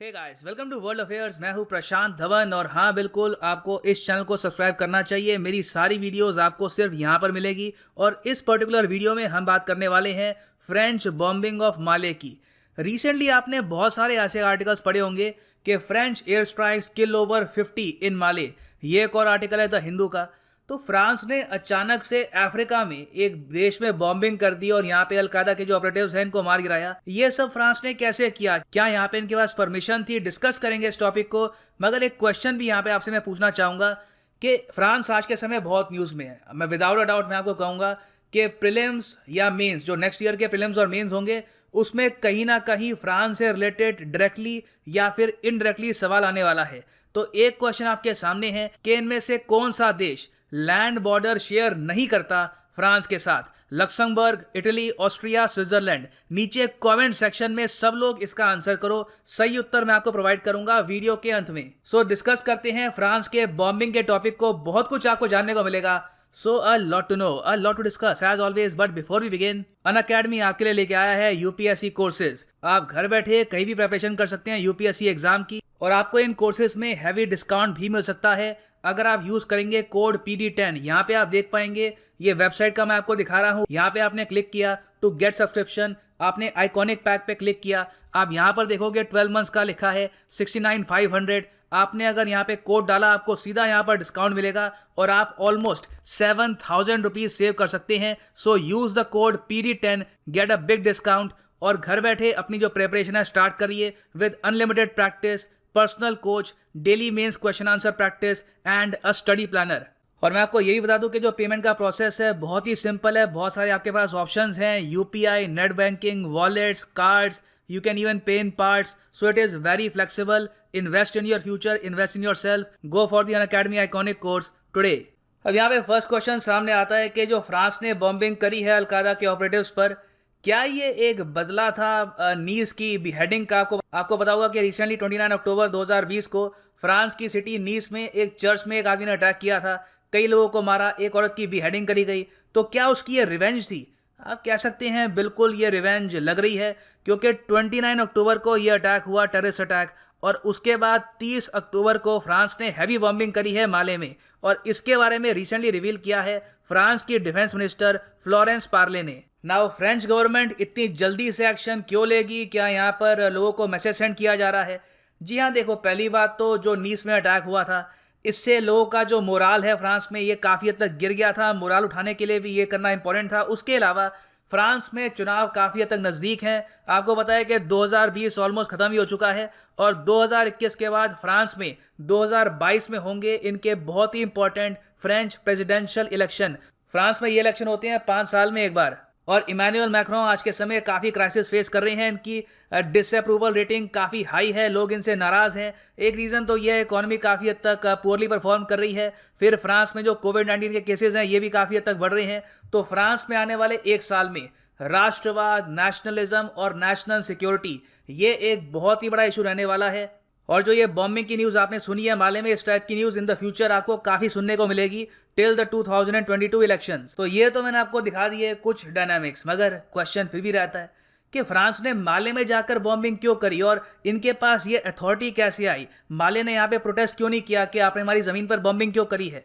Hey guys, welcome to world affairs. मैं हूं प्रशांत धवन और हाँ बिल्कुल आपको इस चैनल को सब्सक्राइब करना चाहिए। मेरी सारी वीडियोस आपको सिर्फ यहाँ पर मिलेगी और इस पर्टिकुलर वीडियो में हम बात करने वाले हैं फ्रेंच बॉम्बिंग ऑफ माले की। रिसेंटली आपने बहुत सारे ऐसे आर्टिकल्स पढ़े होंगे कि फ्रेंच एयर स्ट्राइक्स किल ओवर 50 इन माले। ये एक और आर्टिकल है द हिंदू का। तो फ्रांस ने अचानक से अफ्रीका में एक देश में बॉम्बिंग कर दी और यहाँ पे अलकायदा के जो ऑपरेटिव्स हैं इनको मार गिराया। ये सब फ्रांस ने कैसे किया? क्या यहाँ पे इनके पास परमिशन थी? डिस्कस करेंगे इस टॉपिक को। मगर एक क्वेश्चन भी यहाँ पे आपसे मैं पूछना चाहूंगा कि फ्रांस आज के समय बहुत न्यूज़ में है। मैं विदाउट अ डाउट मैं आपको कहूंगा कि प्रीलिम्स या मेंस, जो नेक्स्ट ईयर के प्रीलिम्स और मेंस होंगे, उसमें कहीं ना कहीं फ्रांस से रिलेटेड डायरेक्टली या फिर इनडायरेक्टली सवाल आने वाला है। तो एक क्वेश्चन आपके सामने है कि इनमें से कौन सा देश लैंड बॉर्डर शेयर नहीं करता फ्रांस के साथ? Luxembourg, Italy, Austria, Switzerland. नीचे कमेंट सेक्शन में सब लोग इसका आंसर करो। सही उत्तर मैं आपको प्रोवाइड करूंगा वीडियो के अंत में। सो डिस्कस करते हैं फ्रांस के बॉम्बिंग के टॉपिक को। बहुत कुछ आपको जानने को मिलेगा। So a lot to know, a lot to discuss as always, but before we begin, Unacademy आपके लिए लेके आया है यूपीएससी कोर्सेज। आप घर बैठे कहीं भी प्रिपरेशन कर सकते हैं यूपीएससी एग्जाम की और आपको इन कोर्सेज में हैवी डिस्काउंट भी मिल सकता है अगर आप यूज करेंगे कोड PD10। यहाँ पे आप देख पाएंगे, ये वेबसाइट का मैं आपको दिखा रहा हूँ। यहाँ पे आपने क्लिक किया टू गेट सब्सक्रिप्शन, आपने आइकॉनिक पैक पे क्लिक किया। आप यहाँ पर देखोगे 12 मंथ्स का लिखा है 69,500। आपने अगर यहाँ पे कोड डाला आपको सीधा यहाँ पर डिस्काउंट मिलेगा और आप ऑलमोस्ट 7,000 रुपीज सेव कर सकते हैं। So use the code PD10, get a big discount और घर बैठे अपनी जो प्रिपरेशन है स्टार्ट करिए with unlimited practice, personal coach, daily mains question answer practice and a study planner. और मैं आपको यही बता दूं कि जो पेमेंट का प्रोसेस है बहुत ही सिंपल है। बहुत सारे आपके पास ऑप्शंस हैं, UPI, net banking, wallets, cards, you can even pay in parts, so it is very flexible. Invest in your future, invest in yourself. Go for the Unacademy iconic course today. अब यहाँ पे first question सामने आता है कि जो France ने bombing करी है अलकायदा के ऑपरेटिव्स पर, क्या ये एक बदला था नीस की बिहेडिंग का? आपको पता होगा कि रिसेंटली 29 अक्टूबर 2020 को फ्रांस की सिटी नीस में एक चर्च में एक आदमी ने अटैक किया था, कई लोगों को मारा, एक औरत की बिहेडिंग करी गई। तो क्या उसकी ये रिवेंज थी? आप कह सकते हैं बिल्कुल ये रिवेंज लग रही है, क्योंकि 29 अक्टूबर को ये अटैक हुआ, टेररिस्ट अटैक, और उसके बाद 30 अक्टूबर को फ्रांस ने हैवी बॉम्बिंग करी है माले में। और इसके बारे में रिसेंटली रिवील किया है फ्रांस की डिफेंस मिनिस्टर फ्लोरेंस पार्ले ने। नाउ फ्रेंच गवर्नमेंट इतनी जल्दी से एक्शन क्यों लेगी? क्या यहाँ पर लोगों को मैसेज सेंड किया जा रहा है? जी हाँ, देखो, पहली बात तो जो नीस में अटैक हुआ था, इससे लोगों का जो मोराल है फ्रांस में ये काफ़ी हद तक गिर गया था। मोराल उठाने के लिए भी ये करना इंपॉर्टेंट था। उसके अलावा फ्रांस में चुनाव काफ़ी हद तक नज़दीक हैं। आपको पता है कि 2020 ऑलमोस्ट ख़त्म ही हो चुका है और 2021 के बाद फ्रांस में 2022 में होंगे इनके बहुत ही important French presidential election. France में ये इलेक्शन होते हैं 5 साल में एक बार। और इमैनुअल मैक्रोन आज के समय काफ़ी क्राइसिस फेस कर रहे हैं। इनकी डिसअप्रूवल रेटिंग काफ़ी हाई है, लोग इनसे नाराज़ हैं। एक रीज़न तो यह है इकॉनमी काफ़ी हद तक पुअरली परफॉर्म कर रही है। फिर फ्रांस में जो कोविड-19 के केसेस हैं ये भी काफ़ी हद तक बढ़ रहे हैं। तो फ्रांस में आने वाले एक साल में राष्ट्रवाद, नेशनलिज्म और नेशनल सिक्योरिटी ये एक बहुत ही बड़ा इशू रहने वाला है। और जो ये बॉम्बिंग की न्यूज़ आपने सुनी है माले में, इस टाइप की न्यूज़ इन द फ्यूचर आपको काफ़ी सुनने को मिलेगी टिल द 2022 इलेक्शंस। तो ये तो मैंने आपको दिखा दी है कुछ डायनामिक्स, मगर क्वेश्चन फिर भी रहता है कि फ्रांस ने माले में जाकर बॉम्बिंग क्यों करी और इनके पास ये अथॉरिटी कैसे आई? माले ने यहाँ पे प्रोटेस्ट क्यों नहीं किया कि आपने हमारी ज़मीन पर बॉम्बिंग क्यों करी है?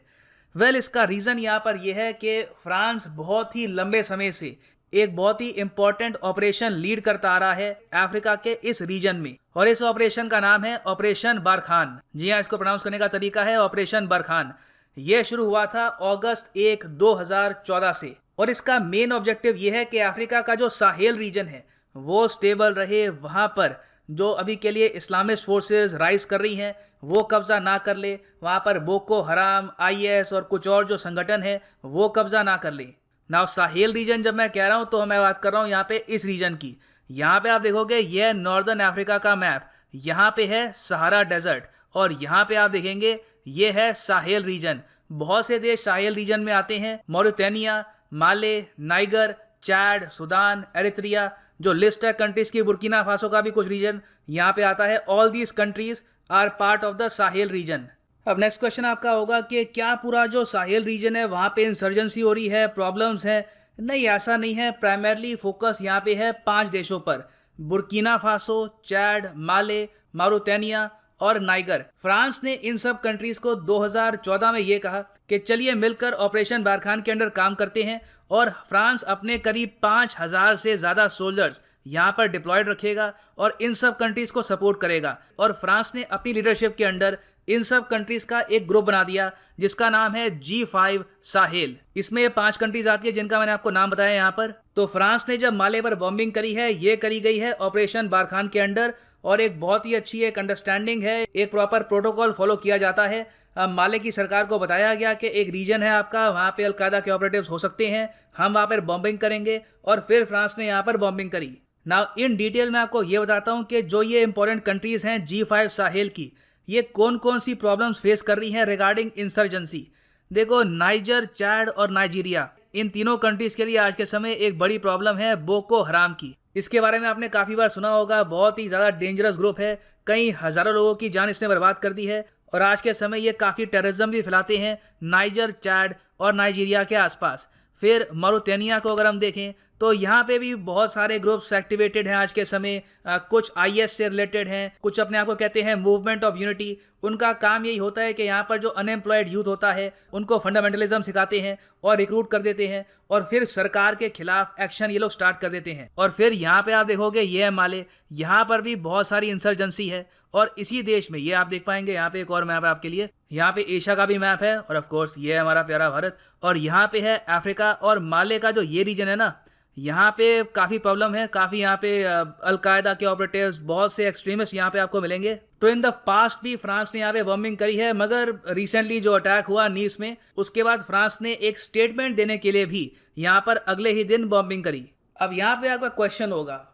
वेल, इसका रीज़न यहाँ पर यह है कि फ्रांस बहुत ही लंबे समय से एक बहुत ही इंपॉर्टेंट ऑपरेशन लीड करता आ रहा है अफ्रीका के इस रीजन में, और इस ऑपरेशन का नाम है ऑपरेशन बरखान। जी हाँ, इसको प्रोनाउंस करने का तरीका है ऑपरेशन बरखान। यह शुरू हुआ था अगस्त 1, 2014 से और इसका मेन ऑब्जेक्टिव यह है कि अफ्रीका का जो साहेल रीजन है वो स्टेबल रहे। वहां पर जो अभी के लिए इस्लामिस्ट फोर्सेस राइज कर रही हैं वो कब्जा ना कर ले, वहां पर बोको हराम, IS और कुछ और जो संगठन है वो कब्जा ना कर ले। नाउ साहेल रीजन जब मैं कह रहा हूं तो मैं बात कर रहा हूं यहाँ पे इस रीजन की। यहाँ पे आप देखोगे यह नॉर्दर्न अफ्रीका का मैप, यहाँ पे है सहारा डेजर्ट और यहाँ पे आप देखेंगे ये है साहेल रीजन। बहुत से देश साहेल रीजन में आते हैं, मॉरिटानिया, माले, नाइगर, चैड, सुदान, एरित्रिया। जो लिस्ट है कंट्रीज की, बुर्किना फासो का भी कुछ रीजन यहाँ पे आता है। All these countries are part of the Sahel region. अब नेक्स्ट क्वेश्चन आपका होगा कि क्या पूरा जो साहेल रीजन है वहाँ पे इंसर्जेंसी हो रही है, प्रॉब्लम्स हैं? नहीं, ऐसा नहीं है। प्राइमरली फोकस यहाँ पे है 5 देशों पर, बुर्किना फासो, चैड, माले माउरिटानिया और नाइगर। फ्रांस ने इन सब कंट्रीज को 2014 में ये कहा कि चलिए मिलकर ऑपरेशन बारखान के अंडर काम करते हैं, और फ्रांस अपने करीब 5000 से ज़्यादा सोल्जर्स यहाँ पर डिप्लॉयड रखेगा और इन सब कंट्रीज को सपोर्ट करेगा। और फ्रांस ने अपनी लीडरशिप के अंडर इन सब कंट्रीज का एक ग्रुप बना दिया जिसका नाम है G5 साहेल। इसमें ये 5 कंट्रीज आती है जिनका मैंने आपको नाम बताया यहाँ पर। तो फ्रांस ने जब माले पर बॉम्बिंग करी है, ये करी गई है ऑपरेशन बारखान के अंडर, और एक बहुत ही अच्छी एक अंडरस्टैंडिंग है, एक प्रॉपर प्रोटोकॉल फॉलो किया जाता है। माले की सरकार को बताया गया कि एक रीजन है आपका, वहाँ पे अलकायदा के ऑपरेटिव्स हो सकते हैं, हम वहाँ पर बॉम्बिंग करेंगे, और फिर फ्रांस ने यहाँ पर बॉम्बिंग करी। नाउ इन डिटेल मैं आपको ये बताता हूँ कि जो ये इंपॉर्टेंट कंट्रीज हैं G5 साहेल की, ये कौन कौन सी प्रॉब्लम्स फेस कर रही हैं रिगार्डिंग इंसर्जेंसी। देखो, नाइजर, चैड और नाइजीरिया, इन तीनों कंट्रीज के लिए आज के समय एक बड़ी प्रॉब्लम है बोको हराम की। इसके बारे में आपने काफ़ी बार सुना होगा, बहुत ही ज़्यादा डेंजरस ग्रुप है, कई हज़ारों लोगों की जान इसने बर्बाद कर दी है, और आज के समय ये काफ़ी टेररिज्म भी फैलाते हैं नाइजर, चैड और नाइजीरिया के आसपास। फिर माउरिटानिया को अगर हम देखें तो यहाँ पे भी बहुत सारे ग्रुप्स एक्टिवेटेड हैं आज के समय। कुछ IS से रिलेटेड हैं, कुछ अपने आप को कहते हैं मूवमेंट ऑफ यूनिटी। उनका काम यही होता है कि यहाँ पर जो अनएम्प्लॉयड यूथ होता है उनको फंडामेंटलिज्म सिखाते हैं और रिक्रूट कर देते हैं, और फिर सरकार के खिलाफ एक्शन ये लोग स्टार्ट कर देते हैं। और फिर यहाँ पे आप देखोगे ये है माले, यहाँ पर भी बहुत सारी इंसर्जेंसी है। और इसी देश में ये आप देख पाएंगे, यहाँ पे एक और मैप है आपके लिए, यहाँ पे एशिया का भी मैप है, और ऑफ कोर्स ये है हमारा प्यारा भारत, और यहाँ पे है अफ्रीका। और माले का जो ये रीजन है ना, यहाँ पे काफ़ी प्रॉब्लम है, काफ़ी यहाँ पे अलकायदा के ऑपरेटिव्स, बहुत से एक्सट्रीमिस्ट यहाँ पे आपको मिलेंगे। तो इन द पास्ट भी फ्रांस ने यहाँ पे बॉम्बिंग करी है, मगर रिसेंटली जो अटैक हुआ नीस में, उसके बाद फ्रांस ने एक स्टेटमेंट देने के लिए भी यहाँ पर अगले ही दिन बॉम्बिंग करी। अब यहाँ पे आपका क्वेश्चन होगा,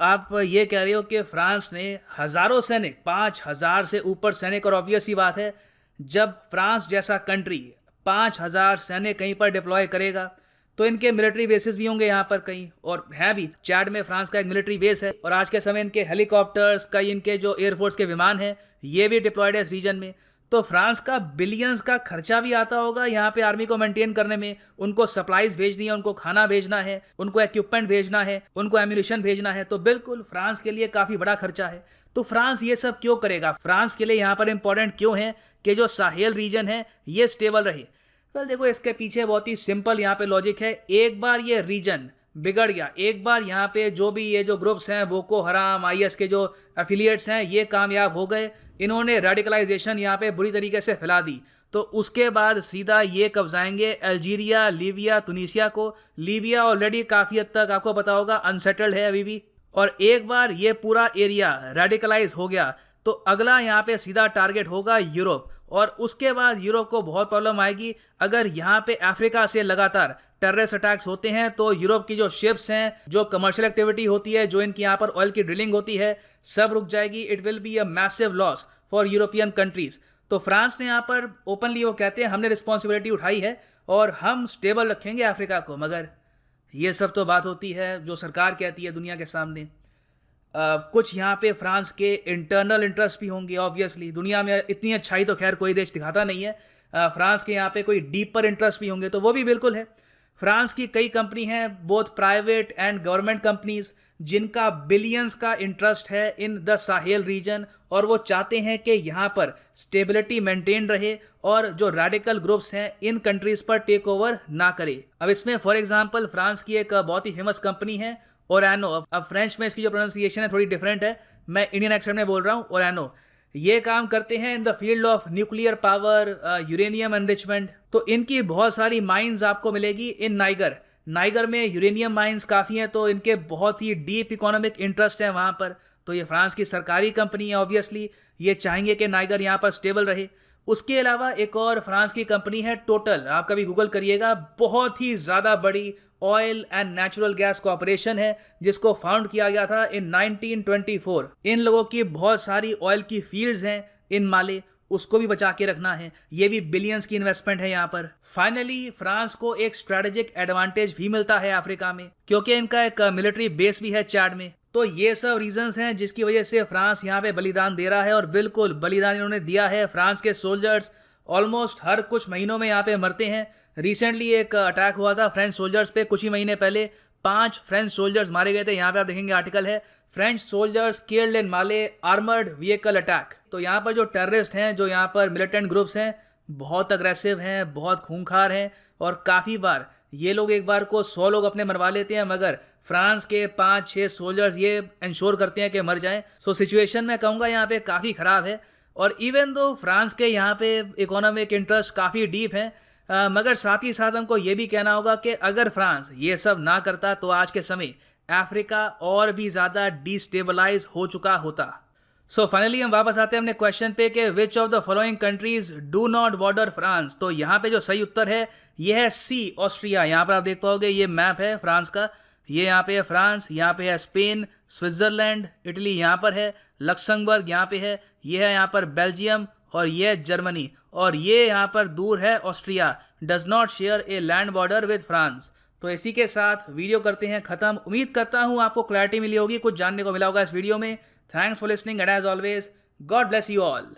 आप ये कह रहे हो कि फ्रांस ने हज़ारों सैनिक, 5000 से ऊपर सैनिक, और ऑब्वियस ही बात है जब फ्रांस जैसा कंट्री 5000 सैनिक कहीं पर डिप्लॉय करेगा तो इनके मिलिट्री बेसिस भी होंगे यहाँ पर कहीं, और है भी। चैड में फ्रांस का एक मिलिट्री बेस है, और आज के समय इनके हेलीकॉप्टर्स, कई इनके जो एयरफोर्स के विमान हैं, ये भी डिप्लॉयड है इस रीजन में। तो फ्रांस का बिलियंस का खर्चा भी आता होगा यहाँ पे आर्मी को मेंटेन करने में। उनको सप्लाईज भेजनी है, उनको खाना भेजना है, उनको इक्विपमेंट भेजना है, उनको एम्यूनिशन भेजना है, तो बिल्कुल फ्रांस के लिए काफ़ी बड़ा खर्चा है। तो फ्रांस ये सब क्यों करेगा? फ्रांस के लिए यहाँ पर इंपॉर्टेंट क्यों है कि जो साहेल रीजन है ये स्टेबल रहे? देखो, इसके पीछे बहुत ही सिंपल यहाँ पे लॉजिक है। एक बार ये रीजन बिगड़ गया, एक बार यहाँ पे जो भी ये जो ग्रुप्स हैं, बोको हराम, IS के जो एफिलिएट्स हैं, ये कामयाब हो गए, इन्होंने रेडिकलाइजेशन यहाँ पे बुरी तरीके से फैला दी, तो उसके बाद सीधा ये कब्जाएंगे अल्जीरिया, लीबिया, तुनीसिया को। लीबिया ऑलरेडी काफ़ी हद तक आपको पता होगा अनसेटल्ड है अभी भी, और एक बार ये पूरा एरिया रेडिकलाइज हो गया तो अगला यहाँ पे सीधा टारगेट होगा यूरोप, और उसके बाद यूरोप को बहुत प्रॉब्लम आएगी। अगर यहाँ पे अफ्रीका से लगातार टेररिस्ट अटैक्स होते हैं तो यूरोप की जो शिप्स हैं, जो कमर्शियल एक्टिविटी होती है, जो इनकी यहाँ पर ऑयल की ड्रिलिंग होती है, सब रुक जाएगी। It will be a massive loss for European countries. तो फ्रांस ने यहाँ पर ओपनली वो कहते हैं हमने रिस्पॉन्सिबिलिटी उठाई है और हम स्टेबल रखेंगे अफ्रीका को, मगर ये सब तो बात होती है जो सरकार कहती है दुनिया के सामने। कुछ यहाँ पे फ्रांस के इंटरनल इंटरेस्ट भी होंगे ऑब्वियसली। दुनिया में इतनी अच्छाई तो खैर कोई देश दिखाता नहीं है। फ्रांस के यहाँ पे कोई डीपर इंटरेस्ट भी होंगे, तो वो भी बिल्कुल है। फ्रांस की कई कंपनी हैं, both private and government companies, जिनका बिलियंस का इंटरेस्ट है इन द साहेल रीजन, और वो चाहते हैं कि यहाँ पर स्टेबिलिटी मेंटेन रहे और जो रेडिकल ग्रुप्स हैं इन कंट्रीज पर टेक ओवर ना करे। अब इसमें फॉर एग्जांपल फ्रांस की एक बहुत ही फेमस कंपनी है ओरानो। अब फ्रेंच में इसकी जो प्रोनाउंसिएशन है थोड़ी डिफरेंट है, मैं इंडियन एक्सेंट में बोल रहा हूँ। ओरानो ये काम करते हैं in the field of nuclear power, uranium enrichment. तो इनकी बहुत सारी माइंस आपको मिलेगी इन नाइगर। नाइगर में यूरेनियम माइंस काफ़ी हैं, तो इनके बहुत ही डीप इकोनॉमिक इंटरेस्ट है वहाँ पर। तो ये फ्रांस की सरकारी कंपनी है, ऑब्वियसली ये चाहेंगे कि नाइगर यहाँ पर स्टेबल रहे। उसके अलावा एक और फ्रांस की कंपनी है टोटल, आप कभी गूगल करिएगा, बहुत ही ज़्यादा बड़ी oil and natural gas corporation है, जिसको फाउंड किया गया था इन 1924। इन लोगों की बहुत सारी ऑयल की फील्ड्स हैं इन माले, उसको भी बचा के रखना है। ये भी बिलियंस की इन्वेस्टमेंट है यहाँ पर। फाइनली फ्रांस को एक स्ट्रेटेजिक एडवांटेज भी मिलता है अफ्रीका में, क्योंकि इनका एक मिलिट्री बेस भी है चैड में। तो ये सब रीजंस हैं जिसकी वजह से फ्रांस यहाँ पे बलिदान दे रहा है, और बिल्कुल बलिदान इन्होंने दिया है। फ्रांस के सोल्जर्स ऑलमोस्ट हर कुछ महीनों में यहाँ पे मरते हैं। रिसेंटली एक अटैक हुआ था फ्रेंच सोल्जर्स पे कुछ ही महीने पहले, 5 फ्रेंच सोल्जर्स मारे गए थे। यहाँ पे आप देखेंगे आर्टिकल है, French soldiers killed in Male armoured vehicle attack. तो यहाँ पर जो टेररिस्ट हैं, जो यहाँ पर मिलिटेंट ग्रुप्स हैं, बहुत अग्रेसिव हैं, बहुत खूंखार हैं और काफ़ी बार ये लोग एक बार को 100 लोग अपने मरवा लेते हैं, मगर फ्रांस के 5-6 सोल्जर्स ये इंश्योर करते हैं कि मर जाएं। सो सिचुएशन मैं कहूँगा यहाँ पे काफ़ी ख़राब है। और इवन दो फ्रांस के यहाँ पे इकोनॉमिक इंटरेस्ट काफ़ी डीप हैं, मगर साथ ही साथ हमको ये भी कहना होगा कि अगर फ्रांस ये सब ना करता तो आज के समय अफ्रीका और भी ज़्यादा डिस्टेबलाइज हो चुका होता। सो फाइनली हम वापस आते हैं अपने क्वेश्चन पे कि which of the following countries do not border France. तो यहाँ पे जो सही उत्तर है ये है सी, ऑस्ट्रिया। यहाँ पर आप देख पाओगे ये मैप है फ्रांस का, ये यहाँ पे है फ्रांस, यहाँ पे है स्पेन, स्विट्जरलैंड, इटली यहाँ पर है, लक्समबर्ग यहाँ पे है, ये है यहाँ पर बेल्जियम और ये है जर्मनी, और ये यहाँ पर दूर है Austria. Does not share a land border with France. तो इसी के साथ वीडियो करते हैं ख़त्म। उम्मीद करता हूँ आपको क्लैरिटी मिली होगी, कुछ जानने को मिला होगा इस वीडियो में। Thanks for listening and as always God bless you all.